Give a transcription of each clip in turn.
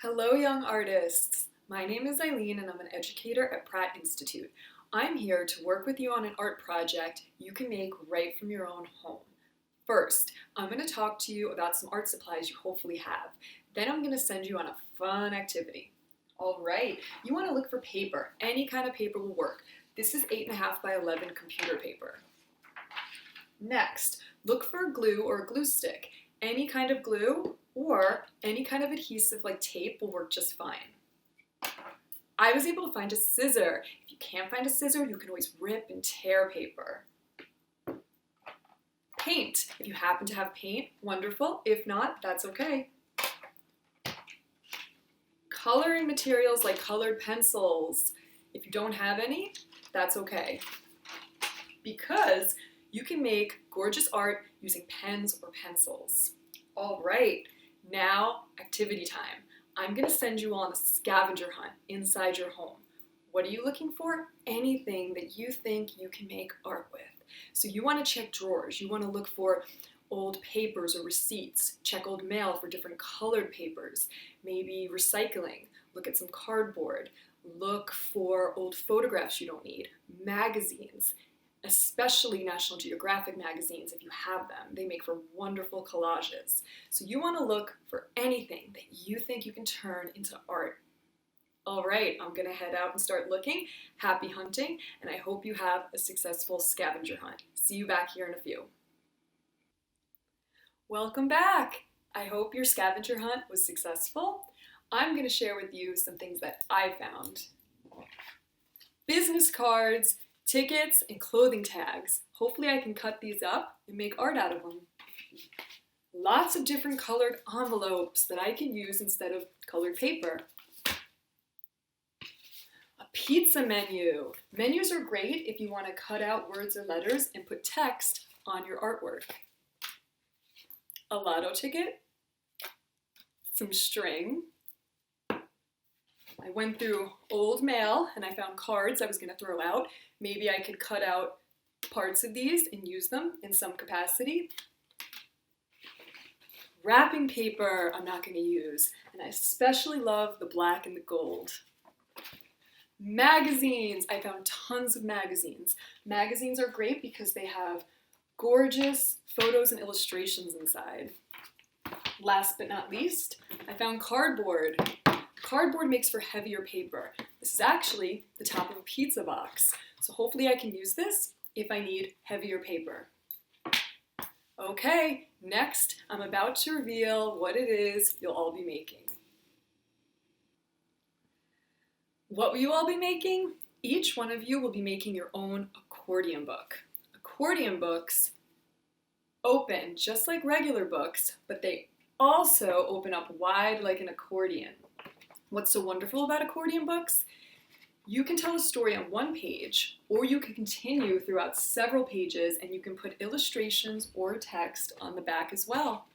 Hello, young artists. My name is Eileen and I'm an educator at Pratt Institute. I'm here to work with you on an art project you can make right from your own home. First, I'm going to talk to you about some art supplies you hopefully have. Then I'm going to send you on a fun activity. All right, you want to look for paper. Any kind of paper will work. This is 8.5 by 11 computer paper. Next, look for glue or a glue stick. Any kind of glue or any kind of adhesive like tape will work just fine. I was able to find a scissor. If you can't find a scissor, you can always rip and tear paper. Paint. If you happen to have paint, wonderful. If not, that's okay. Coloring materials like colored pencils. If you don't have any, that's okay. Because you can make gorgeous art using pens or pencils. All right, now activity time. I'm going to send you on a scavenger hunt inside your home. What are you looking for? Anything that you think you can make art with. So you want to check drawers. You want to look for old papers or receipts. Check old mail for different colored papers. Maybe recycling. Look at some cardboard. Look for old photographs you don't need. Magazines. Especially National Geographic magazines, if you have them. They make for wonderful collages. So you want to look for anything that you think you can turn into art. All right, I'm going to head out and start looking. Happy hunting, and I hope you have a successful scavenger hunt. See you back here in a few. Welcome back. I hope your scavenger hunt was successful. I'm going to share with you some things that I found. Business cards, tickets, and clothing tags. Hopefully I can cut these up and make art out of them. Lots of different colored envelopes that I can use instead of colored paper. A pizza menu. Menus are great if you want to cut out words or letters and put text on your artwork. A lotto ticket. Some string. I went through old mail and I found cards I was going to throw out. Maybe I could cut out parts of these and use them in some capacity. Wrapping paper I'm not going to use, and I especially love the black and the gold. Magazines. I found tons of magazines. Magazines are great because they have gorgeous photos and illustrations inside. Last but not least, I found cardboard. Cardboard makes for heavier paper. This is actually the top of a pizza box. So hopefully I can use this if I need heavier paper. Okay, next I'm about to reveal what it is you'll all be making. What will you all be making? Each one of you will be making your own accordion book. Accordion books open just like regular books, but they also open up wide like an accordion. What's so wonderful about accordion books? You can tell a story on one page, or you can continue throughout several pages and you can put illustrations or text on the back as well.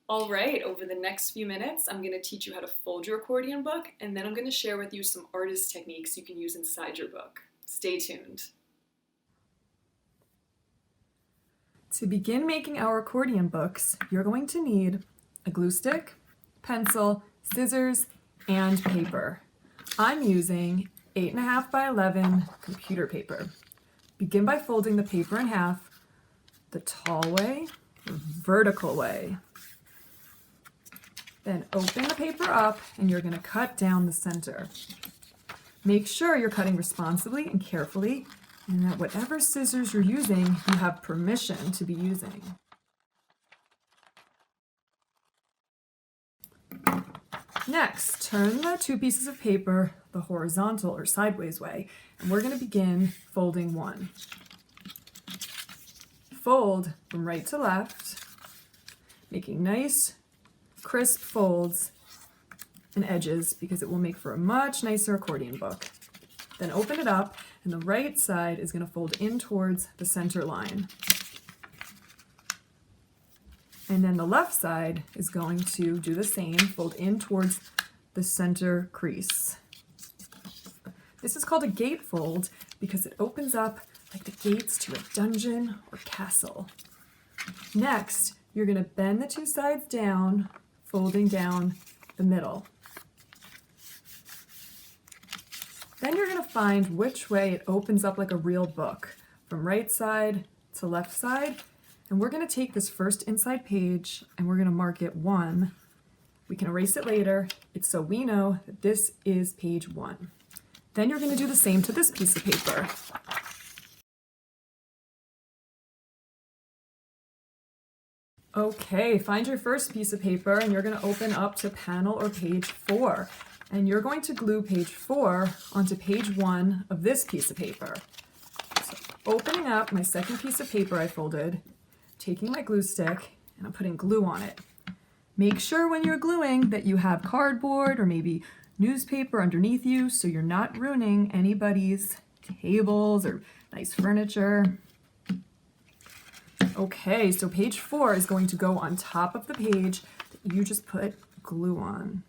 All right, over the next few minutes, I'm going to teach you how to fold your accordion book, and then I'm going to share with you some artist techniques you can use inside your book. Stay tuned. To begin making our accordion books, you're going to need a glue stick, pencil, scissors, and paper. I'm using 8.5 by 11 computer paper. Begin by folding the paper in half, the tall way, the vertical way. Then open the paper up and you're going to cut down the center. Make sure you're cutting responsibly and carefully, and that whatever scissors you're using, you have permission to be using. Next, turn the two pieces of paper the horizontal or sideways way, and we're going to begin folding one. Fold from right to left, making nice, crisp folds and edges because it will make for a much nicer accordion book. Then open it up, and the right side is going to fold in towards the center line. And then the left side is going to do the same, fold in towards the center crease. This is called a gatefold because it opens up like the gates to a dungeon or castle. Next, you're going to bend the two sides down, folding down the middle. Then you're going to find which way it opens up like a real book, from right side to left side. And we're going to take this first inside page and we're going to mark it 1. We can erase it later. It's so we know that this is page 1. Then you're going to do the same to this piece of paper. Okay, find your first piece of paper and you're going to open up to panel or page 4. And you're going to glue page 4 onto page 1 of this piece of paper. So opening up my second piece of paper I folded, taking my glue stick, and I'm putting glue on it. Make sure when you're gluing that you have cardboard or maybe newspaper underneath you so you're not ruining anybody's tables or nice furniture. Okay, so page 4 is going to go on top of the page that you just put glue on.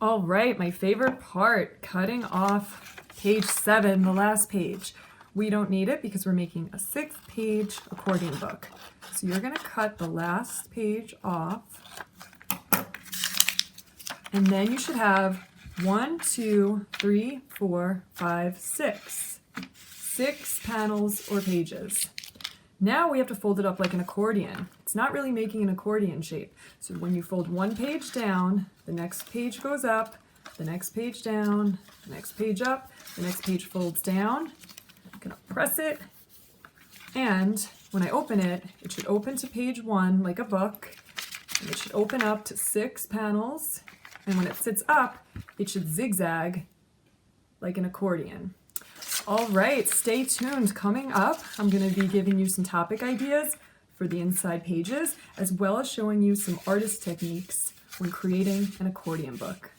All right, my favorite part, cutting off page 7, the last page. We don't need it because we're making a 6th page accordion book. So you're going to cut the last page off. And then you should have 1, 2, 3, 4, 5, 6. 6 panels or pages. Now we have to fold it up like an accordion. It's not really making an accordion shape. So when you fold one page down, the next page goes up, the next page down, the next page up, the next page folds down. I'm gonna press it, and when I open it, it should open to page 1 like a book, and it should open up to 6 panels, and when it sits up, it should zigzag like an accordion. All right, stay tuned. Coming up, I'm going to be giving you some topic ideas for the inside pages, as well as showing you some artist techniques when creating an accordion book.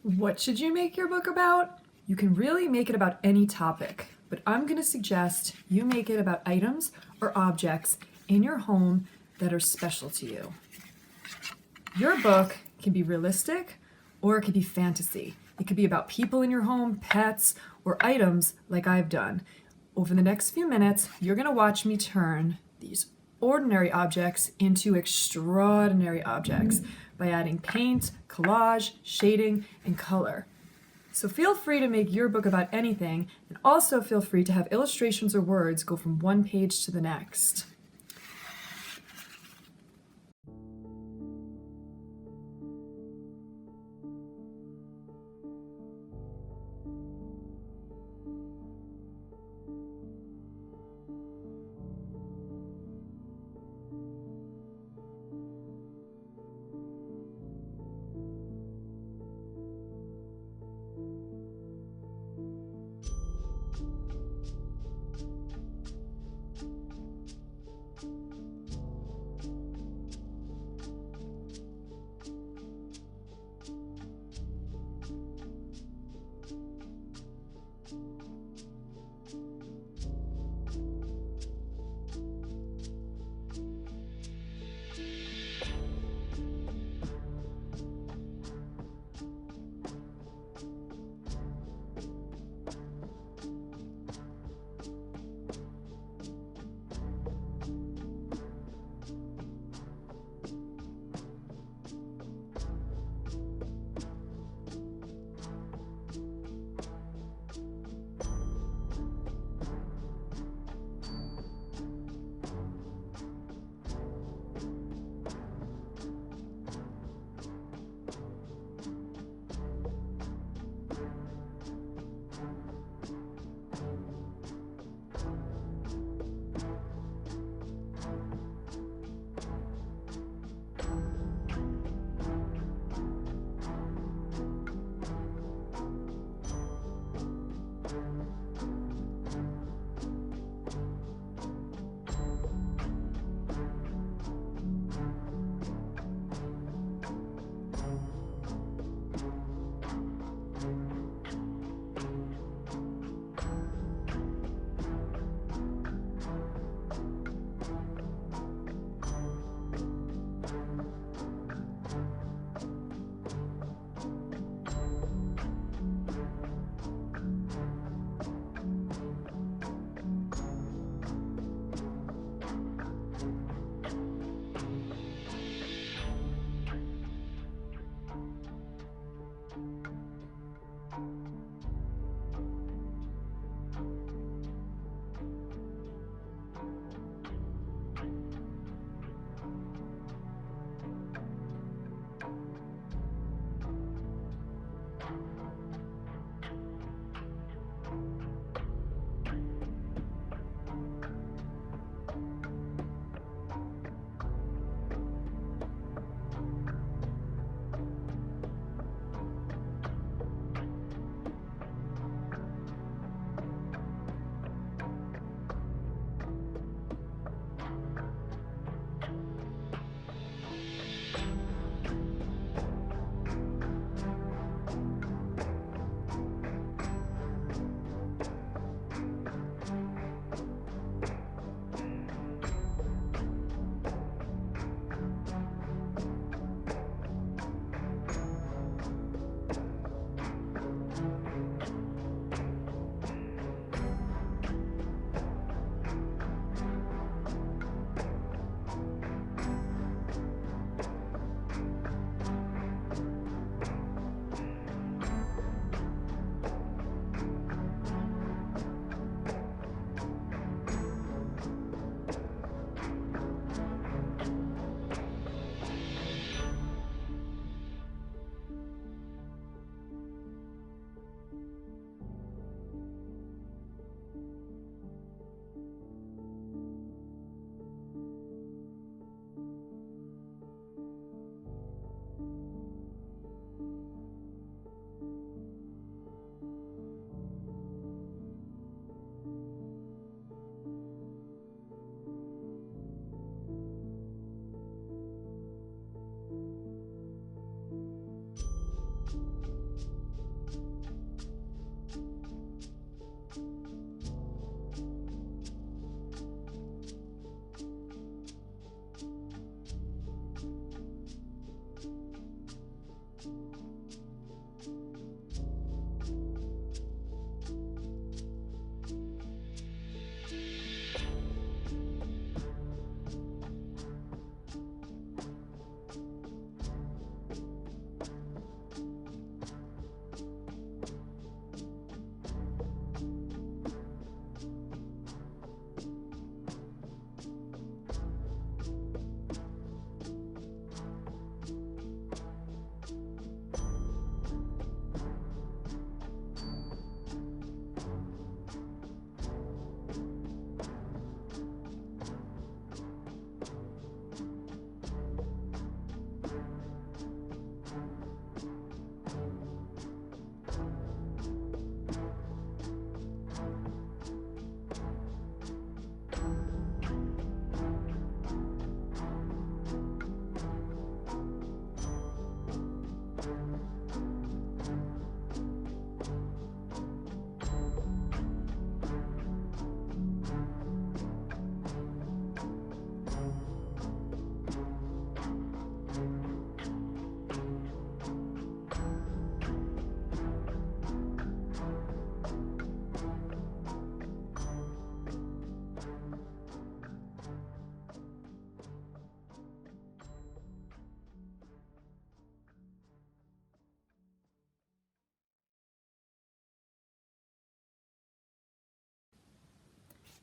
What should you make your book about? You can really make it about any topic, but I'm going to suggest you make it about items or objects in your home that are special to you. Your book can be realistic, or it could be fantasy. It could be about people in your home, pets, or items like I've done. Over the next few minutes, you're going to watch me turn these ordinary objects into extraordinary objects by adding paint, collage, shading, and color. So feel free to make your book about anything, and also feel free to have illustrations or words go from one page to the next.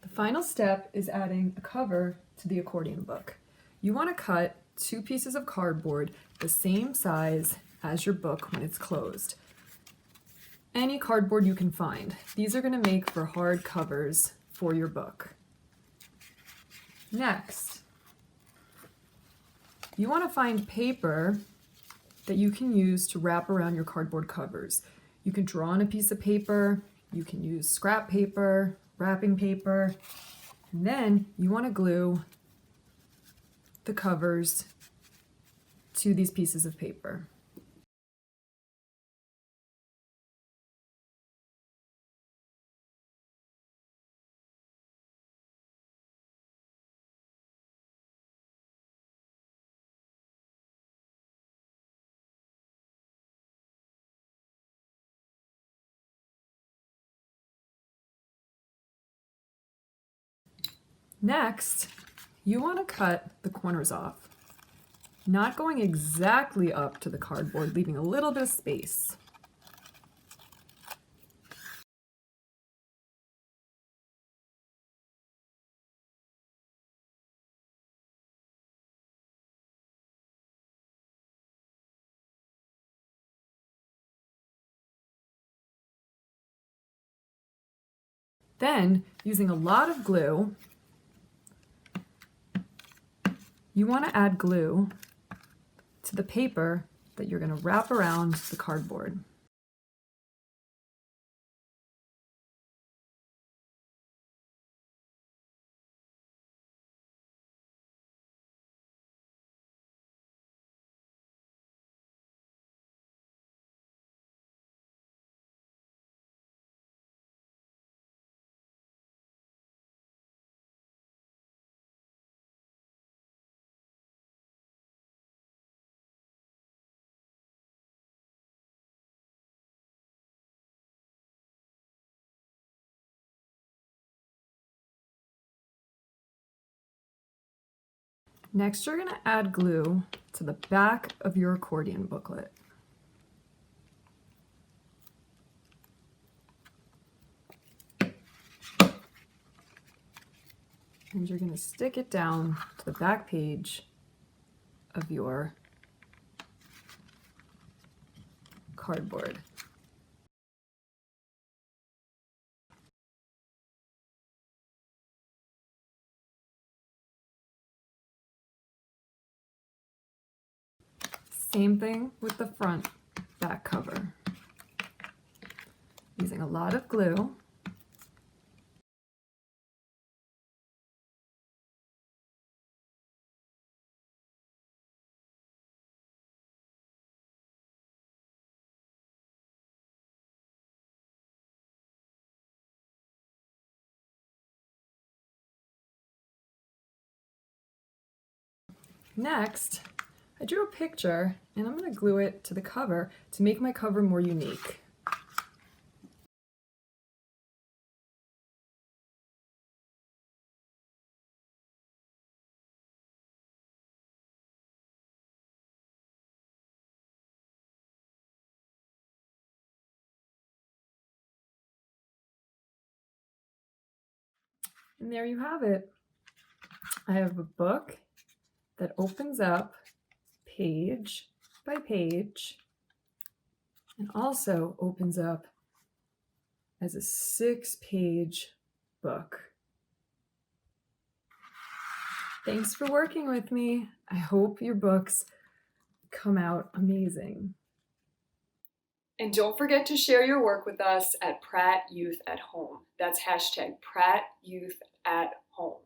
The final step is adding a cover to the accordion book. You want to cut 2 pieces of cardboard the same size as your book when it's closed. Any cardboard you can find. These are going to make for hard covers for your book. Next, you want to find paper that you can use to wrap around your cardboard covers. You can draw on a piece of paper, you can use scrap paper, wrapping paper, and then you want to glue the covers to these pieces of paper. Next, you want to cut the corners off, not going exactly up to the cardboard, leaving a little bit of space. Then, using a lot of glue, you want to add glue to the paper that you're going to wrap around the cardboard. Next, you're going to add glue to the back of your accordion booklet. And you're going to stick it down to the back page of your cardboard. Same thing with the front back cover. Using a lot of glue. Next, I drew a picture and I'm going to glue it to the cover to make my cover more unique. And there you have it. I have a book that opens up page by page and also opens up as a 6-page book. Thanks for working with me. I hope your books come out amazing. And don't forget to share your work with us at Pratt Youth at Home. That's #PrattYouth at Home.